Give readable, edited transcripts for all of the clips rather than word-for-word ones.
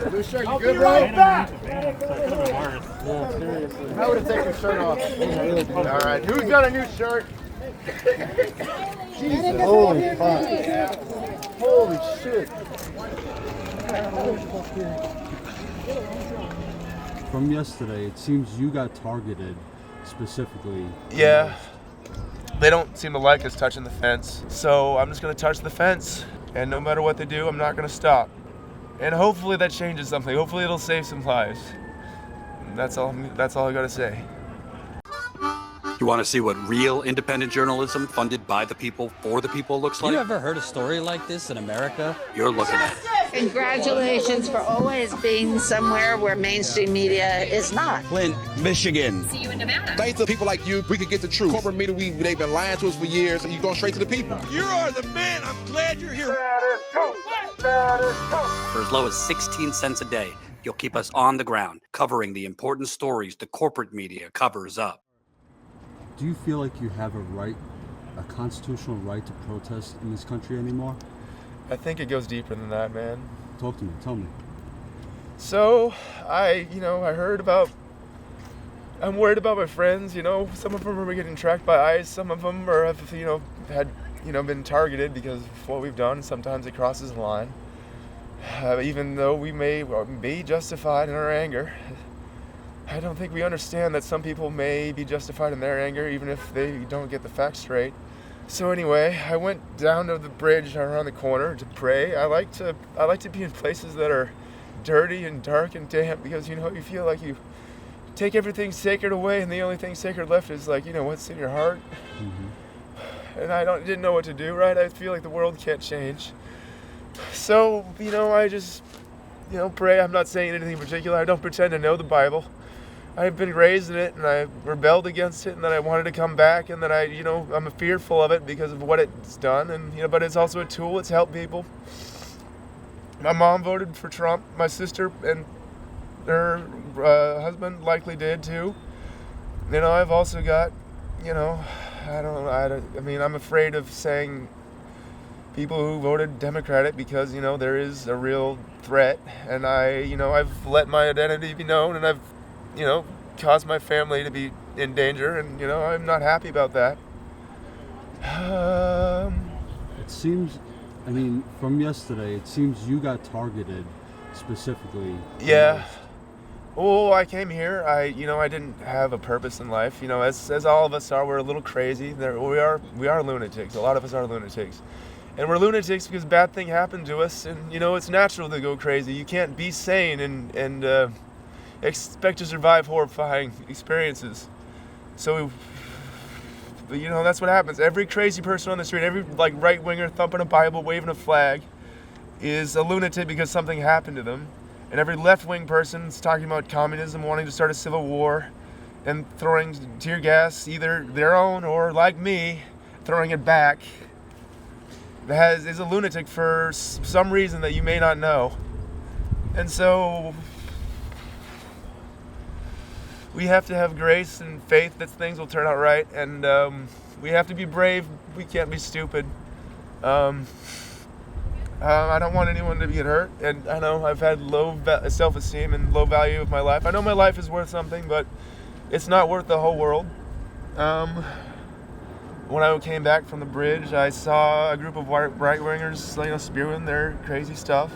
Blue shirt, you good, bro? Yeah. I would have taken your shirt off. All right, who's got a new shirt? Jesus. Holy fuck. Holy shit. From yesterday, it seems you got targeted specifically. Yeah. They don't seem to like us touching the fence, so I'm just going to touch the fence. And no matter what they do, I'm not going to stop. And hopefully that changes something. Hopefully it'll save some lives. That's all I got to say. You want to see what real independent journalism funded by the people for the people looks like? You ever heard a story like this in America? You're looking at it. Congratulations for always being somewhere where mainstream media is not. Flint, Michigan. See you in Nevada. Thanks to people like you, we can get the truth. Corporate media, they've been lying to us for years, and you're going straight to the people. You are the man. I'm glad you're here. For as low as 16 cents a day, you'll keep us on the ground, covering the important stories the corporate media covers up. Do you feel like you have a constitutional right to protest in this country anymore? I think it goes deeper than that, man. Talk to me, tell me. So, I heard about, I'm worried about my friends, some of them are getting tracked by ICE, some of them have, been targeted because of what we've done. Sometimes it crosses the line. Even though we may be justified in our anger, I don't think we understand that some people may be justified in their anger even if they don't get the facts straight. So anyway, I went down to the bridge around the corner to pray. I like to be in places that are dirty and dark and damp because you feel like you take everything sacred away and the only thing sacred left is what's in your heart. Mm-hmm. And I didn't know what to do, right? I feel like the world can't change. So, I just pray. I'm not saying anything in particular. I don't pretend to know the Bible. I've been raised in it, and I rebelled against it, and then I wanted to come back, and then I'm fearful of it because of what it's done, and but it's also a tool. It's helped people. My mom voted for Trump. My sister and her husband likely did too. I've also got, I'm afraid of saying people who voted Democratic because there is a real threat, and I've let my identity be known, and I've caused my family to be in danger, and I'm not happy about that. It seems, from yesterday, it seems you got targeted specifically. Yeah. Oh, I came here. I didn't have a purpose in life. As all of us are, we're a little crazy. We are lunatics. A lot of us are lunatics. And we're lunatics because bad thing happened to us, and it's natural to go crazy. You can't be sane and expect to survive horrifying experiences. So, that's what happens. Every crazy person on the street, every right-winger thumping a Bible, waving a flag, is a lunatic because something happened to them. And every left-wing person is talking about communism, wanting to start a civil war, and throwing tear gas, either their own or, like me, throwing it back, is a lunatic for some reason that you may not know. And so we have to have grace and faith that things will turn out right, and we have to be brave. We can't be stupid. I don't want anyone to get hurt, and I know I've had low self-esteem and low value of my life. I know my life is worth something, but it's not worth the whole world. When I came back from the bridge, I saw a group of right-wingers, spewing their crazy stuff,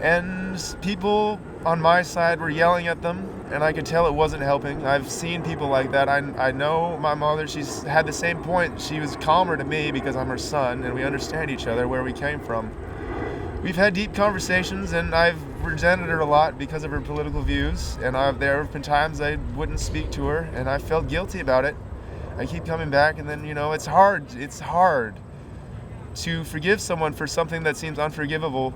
and people on my side were yelling at them, and I could tell it wasn't helping. I've seen people like that. I know my mother, she's had the same point. She was calmer to me because I'm her son, and we understand each other, where we came from. We've had deep conversations, and I've resented her a lot because of her political views, and there have been times I wouldn't speak to her, and I felt guilty about it. I keep coming back, and then, it's hard to forgive someone for something that seems unforgivable.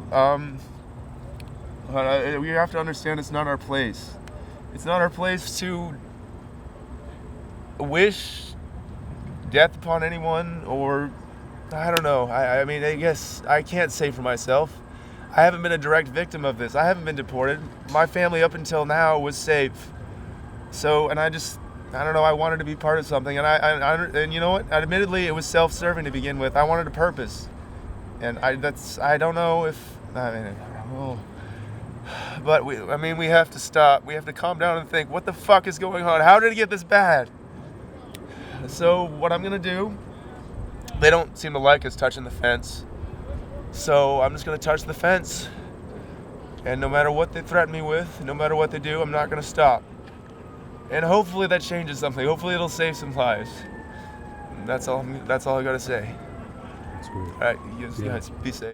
We have to understand it's not our place. It's not our place to wish death upon anyone, or I don't know. I guess I can't say for myself. I haven't been a direct victim of this. I haven't been deported. My family up until now was safe. So, and I don't know, I wanted to be part of something. And you know what? Admittedly, it was self-serving to begin with. I wanted a purpose. And I don't know if, But we have to stop. We have to calm down and think, what the fuck is going on? How did it get this bad? So what I'm gonna do, they don't seem to like us touching the fence. So I'm just gonna touch the fence. And no matter what they threaten me with, no matter what they do, I'm not gonna stop. And hopefully that changes something. Hopefully it'll save some lives. That's all I gotta say. That's great. All right, you guys be safe.